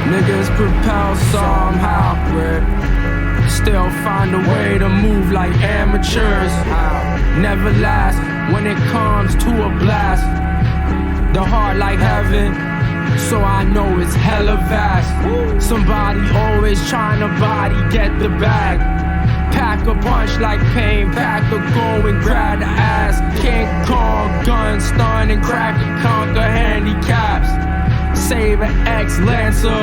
Niggas propel somehow, still find a way to move like amateurs. Never last when it comes to a blast. The heart like heaven, so I know it's hella vast. Somebody always trying to body get the bag. Pack a punch like pain, pack a go and grab the ass. King Kong, gun, stun and crack and conquer handicaps. Save an ex-lancer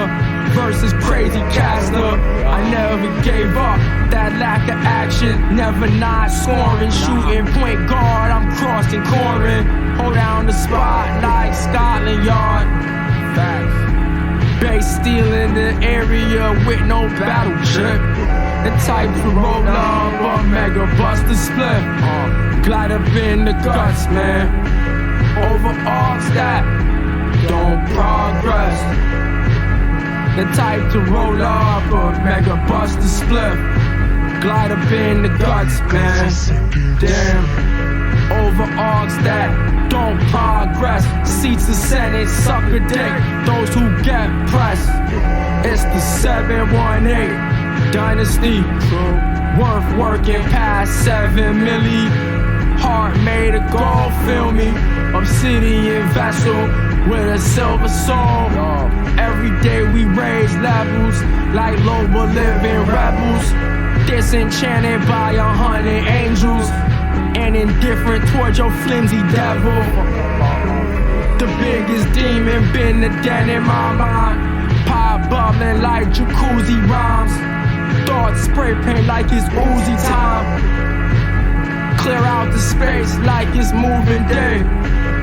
versus crazy caster. I never gave up, that lack of action, never not scoring. Shooting point guard, I'm crossing Corin. Hold down the spot like Scotland Yard. Facts. Base stealing the area with no battle chip. The type to roll up or mega bust the split. Glide up in the guts, man. Over arcs that don't progress. The type to roll up or mega bust the split. Glide up in the guts, man. Damn. Over arcs that don't progress. Seats the Senate, suck a dick. Those who get pressed. It's the 718 Dynasty. Worth working past 7 milli. Heart made of gold, feel me. Obsidian vessel with a silver soul. Every day we raise levels like lower living rebels. Disenchanted by 100 angels and indifferent towards your flimsy devil. The biggest demon been the den in my mind. Pop bubbling like jacuzzi rhymes. Thoughts spray paint like it's Uzi time. Clear out the space like it's moving day.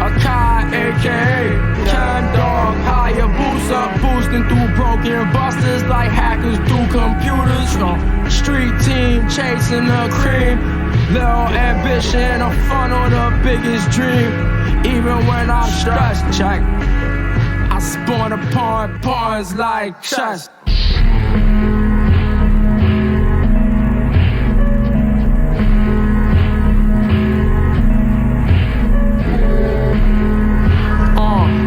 Akai, aka Can Dog, Hayabusa, boosting through broken busters like hackers through computers. Street team chasing the cream. Little ambition, a funnel, the biggest dream. Even when I'm stressed, check, I spawn upon pawns like chess.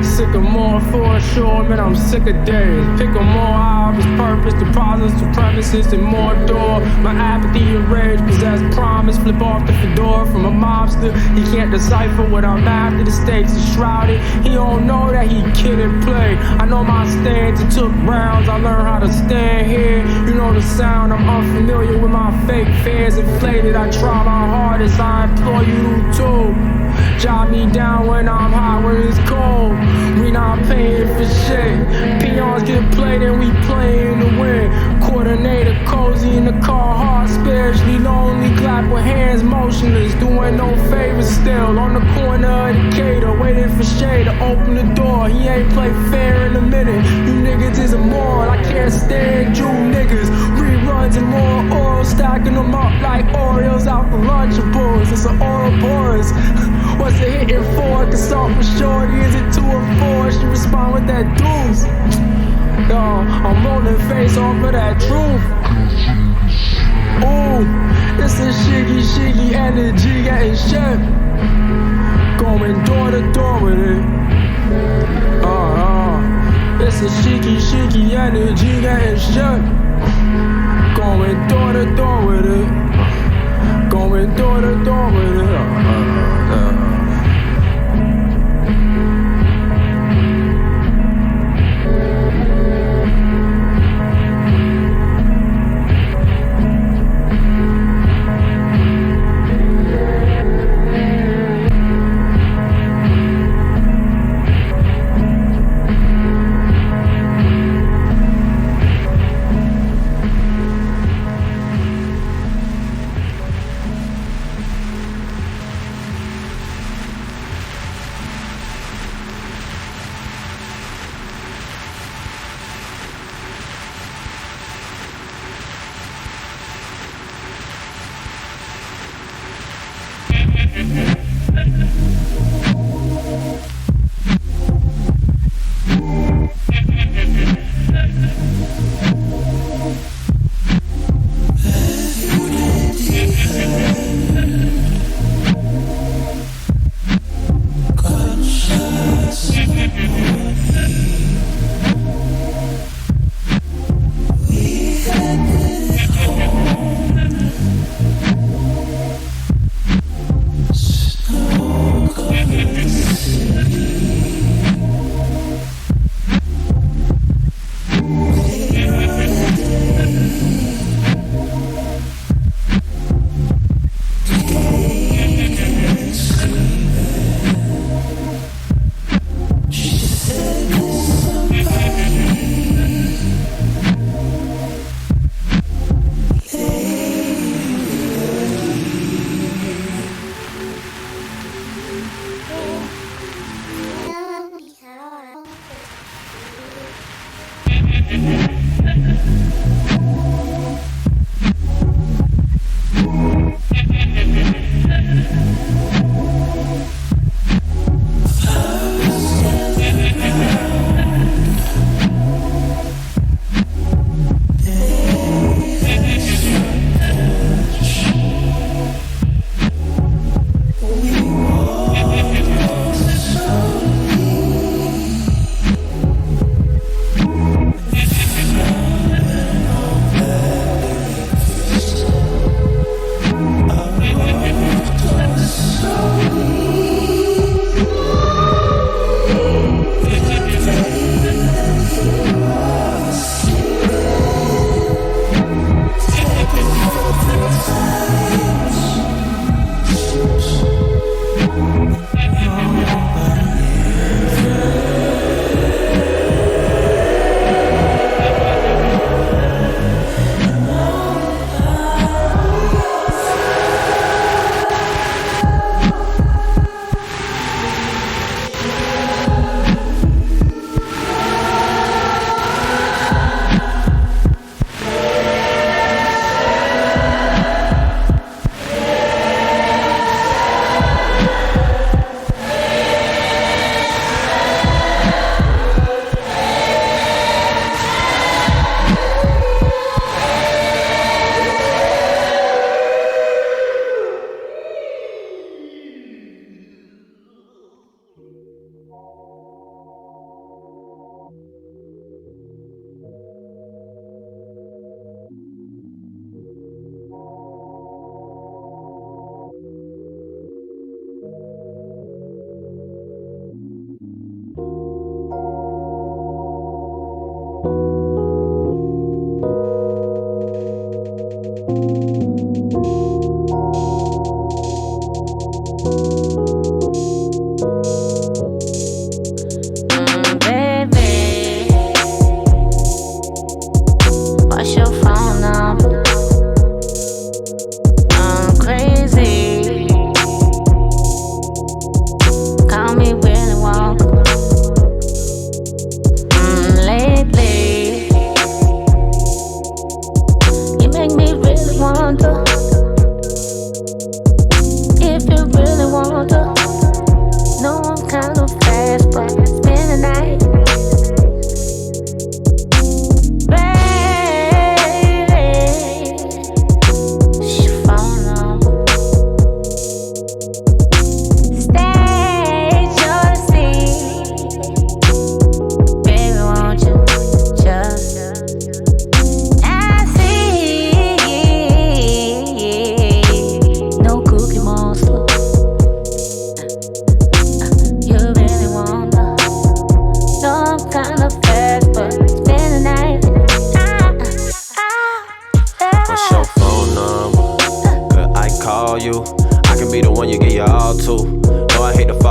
Sycamore for sure, man, I'm sick of days. Pick a more obvious purpose, deposit supremacists and more door. My apathy and rage possess promise. Flip off the fedora from a mobster. He can't decipher what I'm after. The stakes are shrouded. He don't know that he kid and play. I know my stance, it took rounds. I learned how to stand here. You know the sound, I'm unfamiliar with my fake fears. Inflated, I try my hardest. I implore you to jot me down when I'm hot, when it's cold. We not paying for shit. Peons get played and we playing to win. Coordinator cozy in the car, hard, spiritually lonely. Clap with hands motionless, doing no favors still. On the corner of the cater, waiting for shade to open the door. He ain't played fair in a minute. You niggas is immoral, I can't stand you niggas. Reruns and more oral, stacking them up like Oreos out the Lunchables. It's an Ouroboros. What's it hitting for? Consult with shorty, is it 2 or 4? She respond with that deuce. Yo, I'm rolling face off of that truth. Ooh, it's a shiggy energy getting shit. Going door to door with it. It's a shiggy energy getting shit. Going door to door with it. Going door to door with it.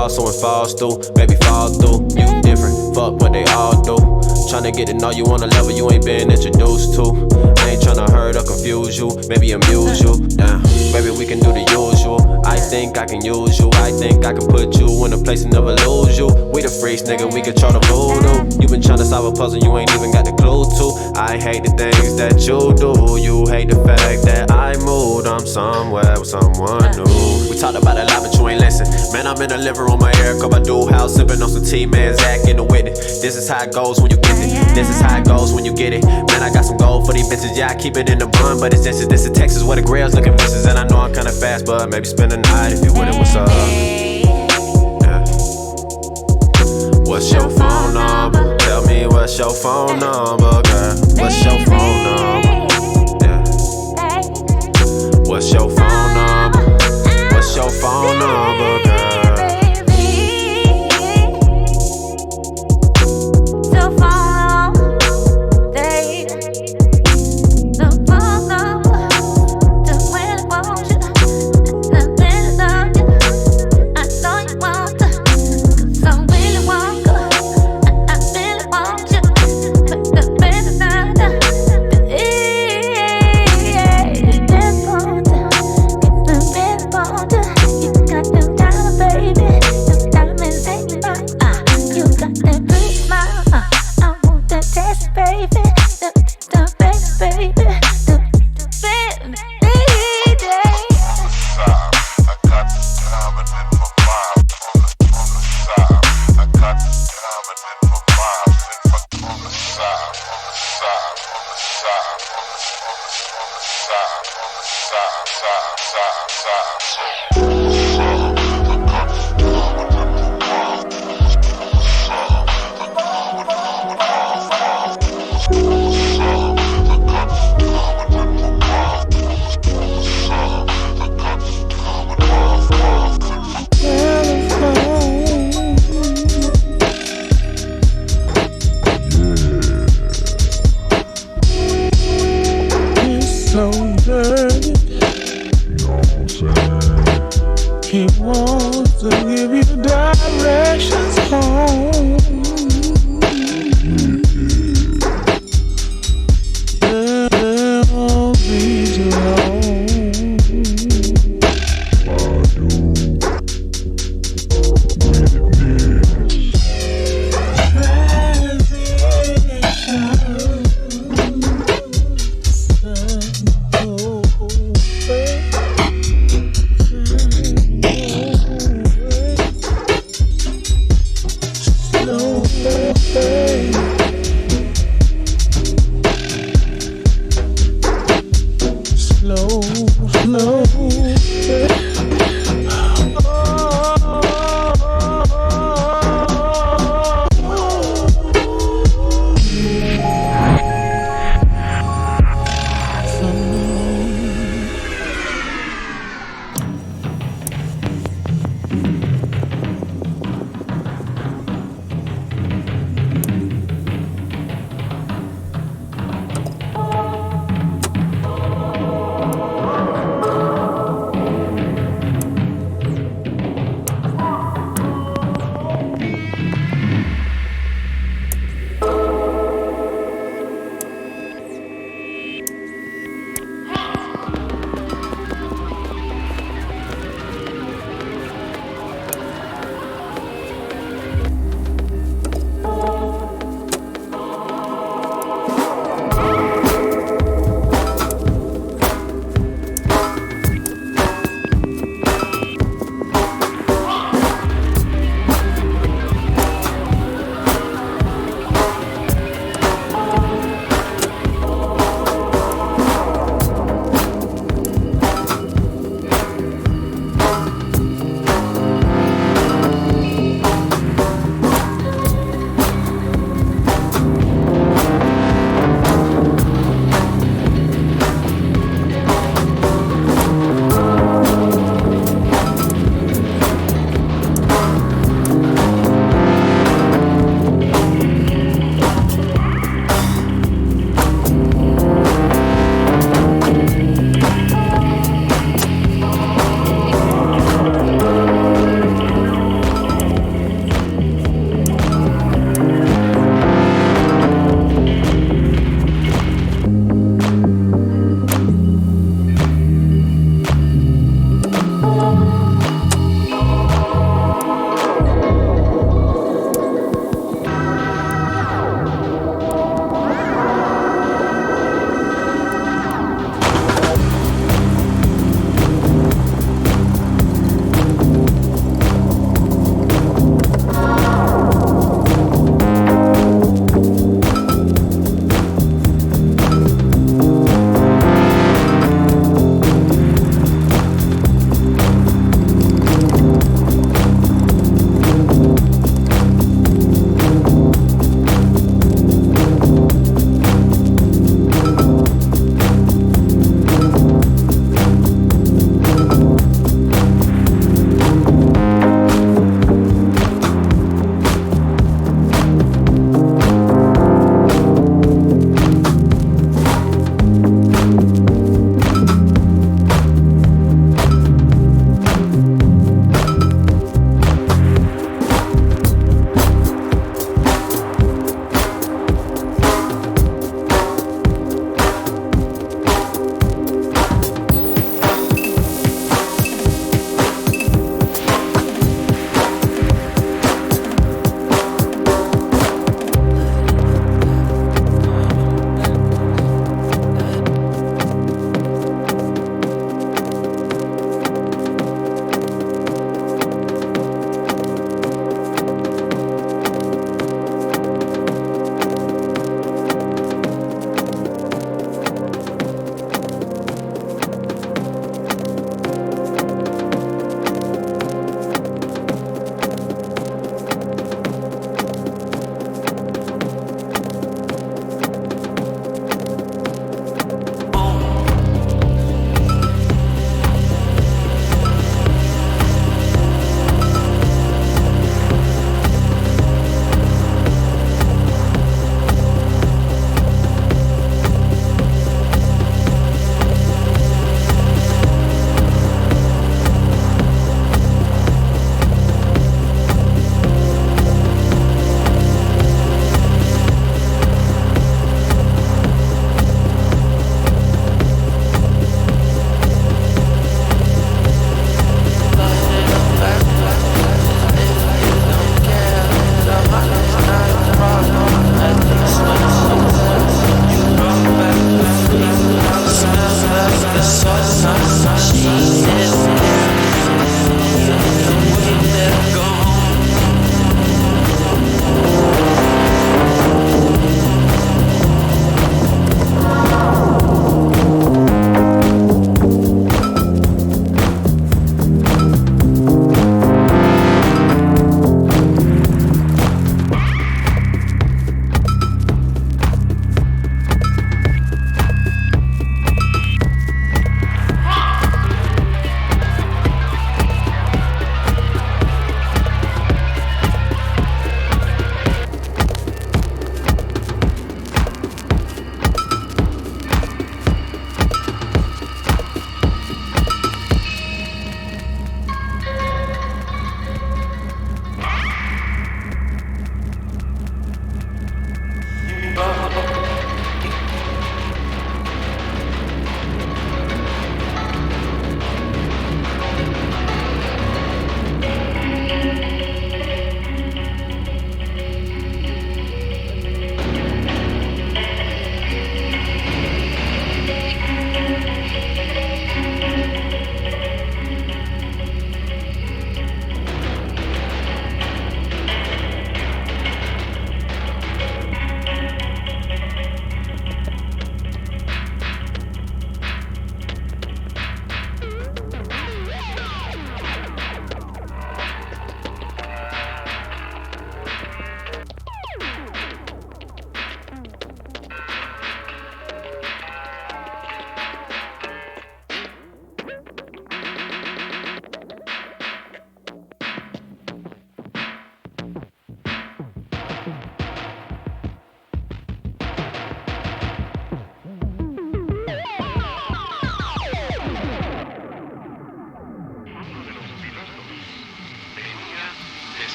fall, so it falls through. Baby, fall through. You different, fuck what they all do. Tryna get to know you on a level you ain't been introduced to. I ain't tryna hurt or confuse you, maybe amuse you. Damn, maybe we can do the usual. I think I can use you, I think I can put you in a place and never lose you. We the freaks, nigga, we control the voodoo. You been tryna solve a puzzle you ain't even got the clue to. I hate the things that you do, you hate the fact that I moved. I'm somewhere with someone new. We talked about a lot, but you ain't listen. Man, I'm in the living room, my Eric up, I do house, sipping on some tea, man, Zach in the witness. This is how it goes when you get it. This is how it goes when you get it. Man, I got some gold for these bitches, yeah, I keep it in the bun, but it's this is Texas where the grails looking vicious, and I know I'm kinda fast, but maybe spend the night if you with it, what's up? Yeah. What's your phone number? Tell me what's your phone number, girl? What's your phone number? Yeah. What's your phone number? What's your phone number, girl? No.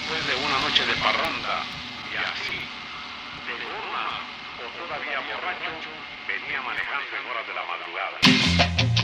después de una noche de parranda, y así, de goma o todavía borracho, venía manejando en horas de la madrugada.